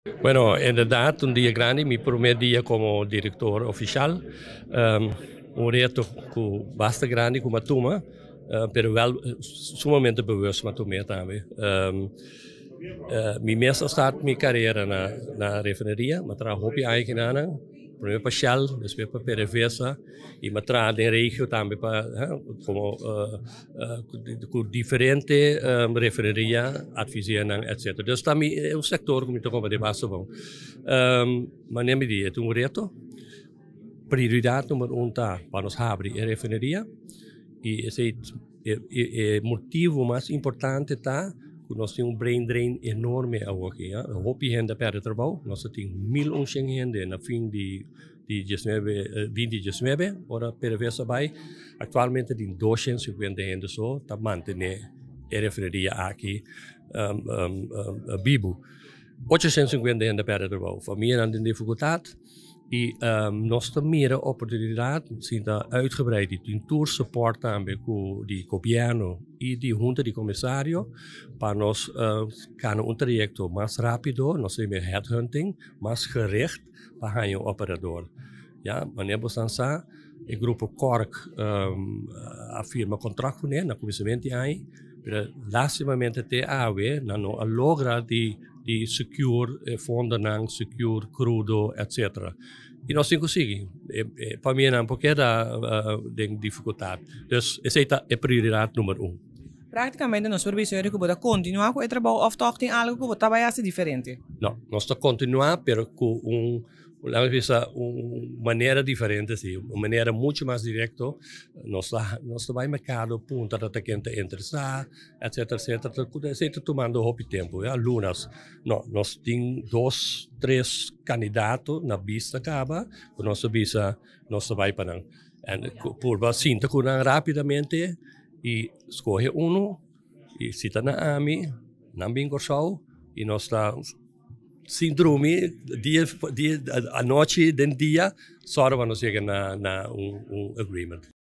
Bueno, inderdaad, un día grande, mi primer día como director oficial. Un reto bastante grande como Tuma, pero sumamente bewust met Tuma também. Mi meestal start mijn carrière na refineria, maar tra hopi eigenaar, primeiro para Shell, depois para PDVSA, e me tra de regio também para como com diferente refineria, adviseren, etc. Dus também é um sector que me toca de base bom. Mas nem me diz, é um reto. Prioridade número tá para nós abrir a refineria e esse é o motivo mais importante tá que nós temos brain drain enorme aqui. Hope gente para o trabalho, nós temos 1.100 gente na fim de 2019, ora per versa vai, atualmente tem 250 gente só, tá manter a refineria aqui vivo. 850 gente para o trabalho, família não tem dificuldade. E nós temos meer oportunidade, sim, uitgebreid die tour support também com o governo e de junta de comissário para nós um trajecto mais rápido, nós temos headhunting, mais gericht para o operador. Ja, wanneer we dan sa, o grupo Cork afirma contrato na comissamento aí, para lastimamente ter AW, não a logra de secure fondenang, secure crudo, etc. E nós temos que conseguir. Para mim, não, porque tem dificuldade. Dus, essa é a prioridade número 1. Praticamente, nós supervisores que vão continuar com o trabalho, ou tem algo que vai trabalhar diferente? Não, nós vamos continuar, mas com maneira diferente, sim, uma maneira muito mais direta. Nós vamos ao mercado, punta da quem está interessado, etc, etc. Sempre tomando o tempo, alunos. Nós temos 2, 3 candidatos na vista acaba, com nossa vista, nós vai para não. Por assim, rapidamente e escolhe e cita na AMI, não bem gostado, e nós estamos síndrome, a noite, den dia, só vamos chegar na agreement.